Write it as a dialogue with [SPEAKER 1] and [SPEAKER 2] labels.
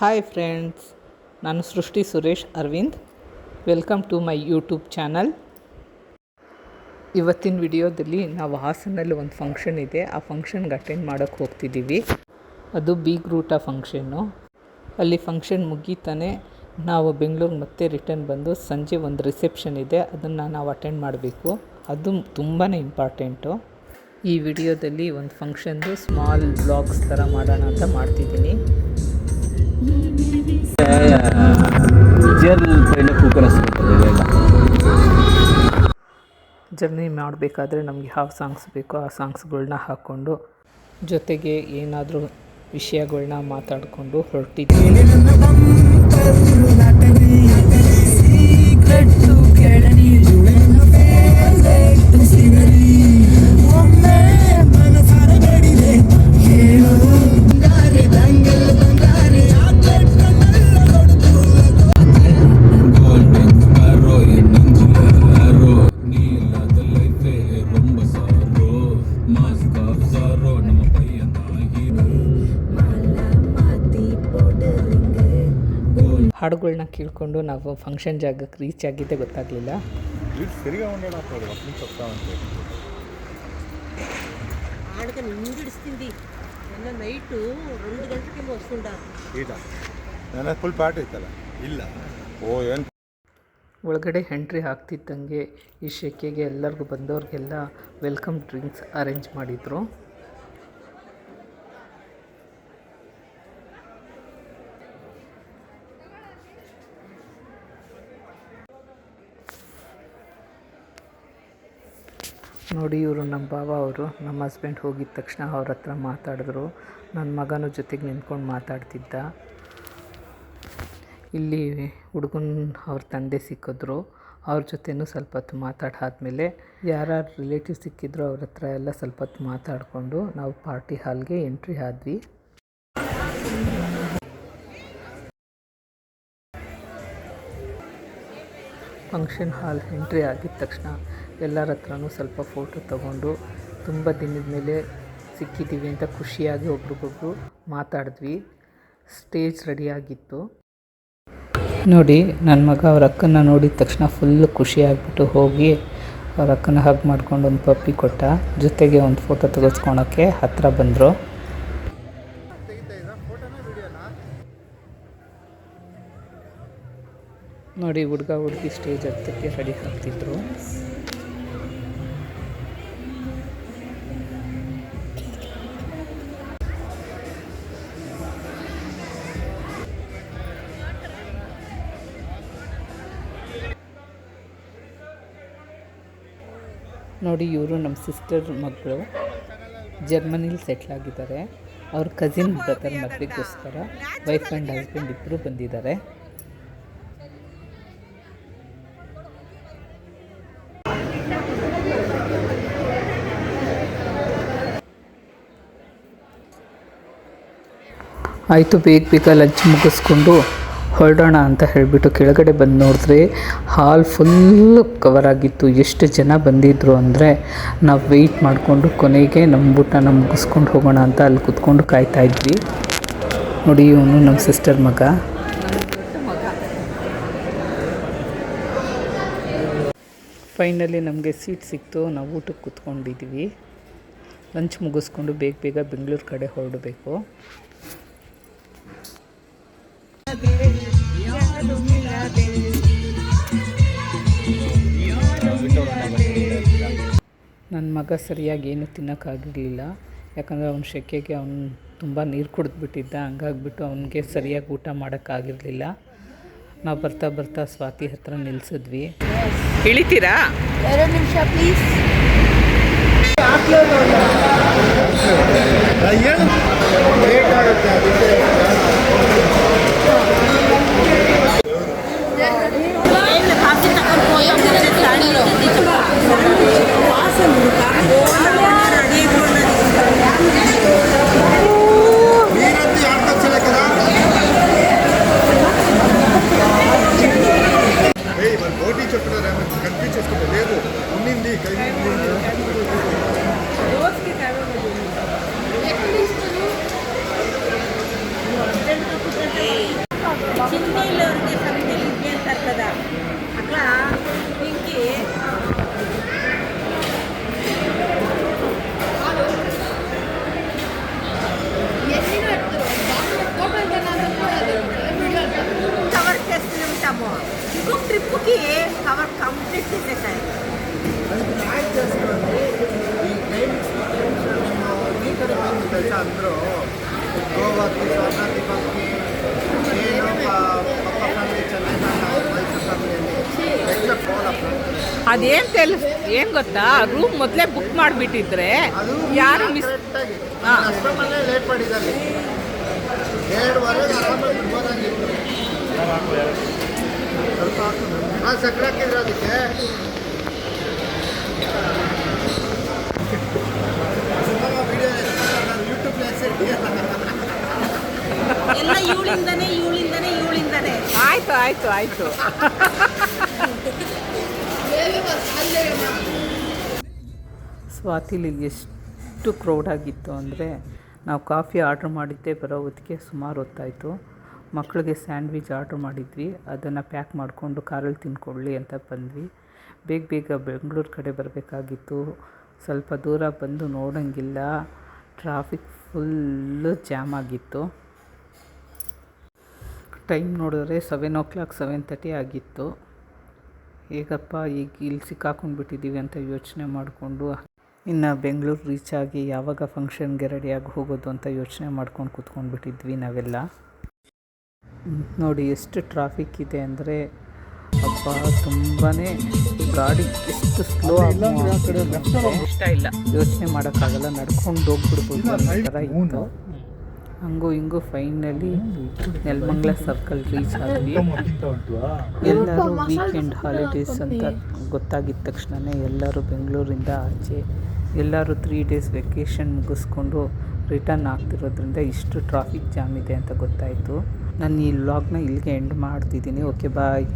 [SPEAKER 1] Hi friends, ನಾನು Srishti Suresh Aravind. Welcome to my YouTube channel. ಇವತ್ತಿನ ವಿಡಿಯೋದಲ್ಲಿ ನಾವು ಹಾಸನಲ್ಲಿ ಒಂದು ಫಂಕ್ಷನ್ ಇದೆ, ಆ ಫಂಕ್ಷನ್ಗೆ ಅಟೆಂಡ್ ಮಾಡೋಕ್ಕೆ ಹೋಗ್ತಿದ್ದೀವಿ. ಅದು ಬೀಗ್ರೂಟ ಫಂಕ್ಷನ್ನು. ಅಲ್ಲಿ ಫಂಕ್ಷನ್ ಮುಗೀತಾನೆ ನಾವು ಬೆಂಗಳೂರಿಗೆ ಮತ್ತೆ ರಿಟರ್ನ್ ಬಂದು ಸಂಜೆ ಒಂದು ರಿಸೆಪ್ಷನ್ ಇದೆ, ಅದನ್ನು ನಾವು ಅಟೆಂಡ್ ಮಾಡಬೇಕು. ಅದು ತುಂಬಾ ಇಂಪಾರ್ಟೆಂಟು. ಈ ವಿಡಿಯೋದಲ್ಲಿ ಒಂದು ಫಂಕ್ಷನ್ದು ಸ್ಮಾಲ್ ವ್ಲಾಗ್ಸ್ ಥರ ಮಾಡೋಣ ಅಂತ ಮಾಡ್ತಿದ್ದೀನಿ. ಜರ್ನಿ ಮಾಡಬೇಕಾದ್ರೆ ನಮಗೆ ಯಾವ ಸಾಂಗ್ಸ್ ಬೇಕೋ ಆ ಸಾಂಗ್ಸ್ಗಳ್ನ ಹಾಕ್ಕೊಂಡು ಜೊತೆಗೆ ಏನಾದರೂ ವಿಷಯಗಳ್ನ ಮಾತಾಡಿಕೊಂಡು ಹೊರಟಿದ್ದೀವಿ. ಹಾಡುಗಳನ್ನ ಕೇಳಿಕೊಂಡು ನಾವು ಫಂಕ್ಷನ್ ಜಾಗಕ್ಕೆ ರೀಚ್ ಆಗಿದ್ದೇ ಗೊತ್ತಾಗಲಿಲ್ಲ. ಒಳಗಡೆ ಎಂಟ್ರಿ ಆಗ್ತಿದ್ದಂಗೆ ಈ ಶೆಕೆಗೆ ಎಲ್ಲರಿಗೂ ಬಂದವ್ರಿಗೆಲ್ಲ ವೆಲ್ಕಮ್ ಡ್ರಿಂಕ್ಸ್ ಅರೇಂಜ್ ಮಾಡಿದರು. ನೋಡಿ, ಇವರು ನಮ್ಮ ಭಾವ, ಅವರು ನಮ್ಮ ಹಸ್ಬೆಂಡ್ ಹೋಗಿದ ತಕ್ಷಣ ಅವ್ರ ಹತ್ರ ಮಾತಾಡಿದ್ರು. ನನ್ನ ಮಗನೂ ಜೊತೆಗೆ ನಿಂತ್ಕೊಂಡು ಮಾತಾಡ್ತಿದ್ದ. ಇಲ್ಲಿ ಹುಡುಗನ ಅವ್ರ ತಂದೆ ಸಿಕ್ಕಿದ್ರು, ಅವ್ರ ಜೊತೆನೂ ಸ್ವಲ್ಪ ಹೊತ್ತು ಮಾತಾಡಾದ್ಮೇಲೆ ಯಾರ್ಯಾರು ರಿಲೇಟಿವ್ ಸಿಕ್ಕಿದ್ರು ಅವ್ರ ಹತ್ರ ಎಲ್ಲ ಸ್ವಲ್ಪ ಹೊತ್ತು ಮಾತಾಡಿಕೊಂಡು ನಾವು ಪಾರ್ಟಿ ಹಾಲ್ಗೆ ಎಂಟ್ರಿ ಆದ್ವಿ. ಫಂಕ್ಷನ್ ಹಾಲ್ ಎಂಟ್ರಿ ಆಗಿದ ತಕ್ಷಣ ಎಲ್ಲರ ಹತ್ರನೂ ಸ್ವಲ್ಪ ಫೋಟೋ ತಗೊಂಡು ತುಂಬ ದಿನದ ಮೇಲೆ ಸಿಕ್ಕಿದ್ದೀವಿ ಅಂತ ಖುಷಿಯಾಗಿ ಒಬ್ರಿಗೊಬ್ರು ಮಾತಾಡಿದ್ವಿ. ಸ್ಟೇಜ್ ರೆಡಿಯಾಗಿತ್ತು. ನೋಡಿ, ನನ್ನ ಮಗ ಅವ್ರ ಅಕ್ಕನ ನೋಡಿದ ತಕ್ಷಣ ಫುಲ್ಲು ಖುಷಿಯಾಗಿಬಿಟ್ಟು ಹೋಗಿ ಅವ್ರ ಅಕ್ಕನ ಹಗ್ ಮಾಡ್ಕೊಂಡು ಒಂದು ಪಪ್ಪಿ ಕೊಟ್ಟ. ಜೊತೆಗೆ ಒಂದು ಫೋಟೋ ತೆಗೆಸ್ಕೊಳಕ್ಕೆ ಹತ್ತಿರ ಬಂದರು. ನೋಡಿ, ಹುಡುಗ ಹುಡುಗಿ ಸ್ಟೇಜ್ ಹತ್ತಕ್ಕೆ ರೆಡಿ ಆಗ್ತಿದ್ರು. ನೋಡಿ, ಇವರು ನಮ್ಮ ಸಿಸ್ಟರ್ ಮಕ್ಕಳು, ಜರ್ಮನಿಲಿ ಸೆಟ್ಲಾಗಿದ್ದಾರೆ. ಅವ್ರ ಕಸಿನ್ ಬ್ರದರ್ ಮದುವೆಗೋಸ್ಕರ ವೈಫ್ ಆ್ಯಂಡ್ ಹಸ್ಬೆಂಡ್ ಇಬ್ಬರು ಬಂದಿದ್ದಾರೆ. ಆಯಿತು, ಬೇಗ ಲಂಚ್ ಮುಗಿಸ್ಕೊಂಡು ಹೊರಡೋಣ ಅಂತ ಹೇಳಿಬಿಟ್ಟು ಕೆಳಗಡೆ ಬಂದು ನೋಡಿದ್ರೆ ಹಾಲ್ ಫುಲ್ಲು ಕವರ್ ಆಗಿತ್ತು. ಎಷ್ಟು ಜನ ಬಂದಿದ್ದರು ಅಂದರೆ ನಾವು ವೆಯ್ಟ್ ಮಾಡಿಕೊಂಡು ಕೊನೆಗೆ ನಮ್ಮ ಊಟನ ಮುಗಿಸ್ಕೊಂಡು ಹೋಗೋಣ ಅಂತ ಅಲ್ಲಿ ಕೂತ್ಕೊಂಡು ಕಾಯ್ತಾ ಇದ್ವಿ. ನೋಡಿ, ಇವನು ನಮ್ಮ ಸಿಸ್ಟರ್ ಮಗ. ಫೈನಲಿ ನಮಗೆ ಸೀಟ್ ಸಿಕ್ತು, ನಾವು ಊಟಕ್ಕೆ ಕೂತ್ಕೊಂಡಿದ್ದೀವಿ. ಲಂಚ್ ಮುಗಿಸ್ಕೊಂಡು ಬೇಗ ಬೆಂಗಳೂರು ಕಡೆ ಹೊರಡಬೇಕು. ನನ್ನ ಮಗ ಸರಿಯಾಗಿ ಏನು ತಿನ್ನೋಕ್ಕಾಗಿರಲಿಲ್ಲ, ಯಾಕಂದರೆ ಅವನ ಶೆಕೆಗೆ ಅವನು ತುಂಬ ನೀರು ಕುಡಿದ್ಬಿಟ್ಟಿದ್ದ. ಹಂಗಾಗ್ಬಿಟ್ಟು ಅವನಿಗೆ ಸರಿಯಾಗಿ ಊಟ ಮಾಡೋಕ್ಕಾಗಿರಲಿಲ್ಲ. ನಾವು ಬರ್ತಾ ಸ್ವಾತಿ ಹತ್ರ ನಿಲ್ಲಿಸಿದ್ವಿ. ಇಳಿತೀರಾ? 2 ನಿಮಿಷ ಪ್ಲೀಸ್. ಅದೇನು ಏನು ಗೊತ್ತಾ, ರೂಮ್ ಮೊದಲೇ ಬುಕ್ ಮಾಡಿಬಿಟ್ಟಿದ್ರೆ ಯಾರು ಮಿಸ್ ಹಾಂ
[SPEAKER 2] ಲೇಟ್ ಮಾಡಿದ್ದಾರೆ 2:15 ಆರಾಮಾಗಿ ಬಿಡ್ಬೋದಾಗಿತ್ತು. ಸ್ವಲ್ಪ ಸಕ್ಕರೆ ಹಾಕಿದ್ರೆ ಅದಕ್ಕೆ
[SPEAKER 3] ಎಲ್ಲ ಇವಳಿಂದನೇ
[SPEAKER 1] ಆಯಿತು ಆಯಿತು ಆಯಿತು. ಸ್ವಾತಿಲಿ ಎಷ್ಟು ಕ್ರೌಡಾಗಿತ್ತು ಅಂದರೆ, ನಾವು ಕಾಫಿ ಆರ್ಡ್ರ್ ಮಾಡಿದ್ದೆ ಬರೋ ಹೊತ್ತಿಗೆ ಸುಮಾರು ಹೊತ್ತಾಯಿತು. ಮಕ್ಕಳಿಗೆ ಸ್ಯಾಂಡ್ವಿಚ್ ಆರ್ಡ್ರ್ ಮಾಡಿದ್ವಿ, ಅದನ್ನು ಪ್ಯಾಕ್ ಮಾಡಿಕೊಂಡು ಕಾರಲ್ಲಿ ತಿನ್ಕೊಳ್ಳಿ ಅಂತ ಬಂದ್ವಿ. ಬೇಗ ಬೇಗ ಬೆಂಗಳೂರು ಕಡೆ ಬರಬೇಕಾಗಿತ್ತು. ಸ್ವಲ್ಪ ದೂರ ಬಂದು ನೋಡೋಂಗಿಲ್ಲ, ಟ್ರಾಫಿಕ್ ಫುಲ್ಲು ಜಾಮ್ ಆಗಿತ್ತು. ಟೈಮ್ ನೋಡಿದ್ರೆ 7:00 7:30 ಆಗಿತ್ತು. ಹೇಗಪ್ಪ ಈಗ ಇಲ್ಲಿ ಸಿಕ್ಕಾಕೊಂಡ್ಬಿಟ್ಟಿದ್ದೀವಿ ಅಂತ ಯೋಚನೆ ಮಾಡಿಕೊಂಡು, ಇನ್ನು ಬೆಂಗಳೂರು ರೀಚ್ ಆಗಿ ಯಾವಾಗ ಫಂಕ್ಷನ್ಗೆ ರೆಡಿಯಾಗಿ ಹೋಗೋದು ಅಂತ ಯೋಚನೆ ಮಾಡ್ಕೊಂಡು ಕೂತ್ಕೊಂಡ್ಬಿಟ್ಟಿದ್ವಿ ನಾವೆಲ್ಲ. ನೋಡಿ ಎಷ್ಟು ಟ್ರಾಫಿಕ್ ಇದೆ ಅಂದರೆ, ಅಪ್ಪ ತುಂಬಾ ಗಾಡಿ ಎಷ್ಟು ಸ್ಲೋ ಇಷ್ಟ ಇಲ್ಲ, ಯೋಚನೆ ಮಾಡೋಕ್ಕಾಗಲ್ಲ, ನಡ್ಕೊಂಡು ಹೋಗ್ಬಿಡ್ಬೋದು ಅನ್ನೋ ಥರ ಇತ್ತು. ಹಂಗೂ ಹಿಂಗೂ ಫೈನಲಿ ನೆಲಮಂಗಲ ಸರ್ಕಲ್ ರೀಚ್ ಆದ್ವಿ. ಎಲ್ಲರೂ ವೀಕೆಂಡ್ ಹಾಲಿಡೇಸ್ ಅಂತ ಗೊತ್ತಾಗಿದ್ದ ತಕ್ಷಣವೇ ಎಲ್ಲರೂ ಬೆಂಗಳೂರಿಂದ ಆಚೆ, ಎಲ್ಲರೂ 3 days ವೆಕೇಷನ್ ಮುಗಿಸ್ಕೊಂಡು ರಿಟರ್ನ್ ಆಗ್ತಿರೋದ್ರಿಂದ ಇಷ್ಟು ಟ್ರಾಫಿಕ್ ಜಾಮ್ ಇದೆ ಅಂತ ಗೊತ್ತಾಯಿತು. ನಾನು ಈ ವ್ಲಾಗ್ನ ಇಲ್ಲಿಗೆ ಎಂಡ್ ಮಾಡ್ತಿದ್ದೀನಿ. ಓಕೆ ಬಾಯ್.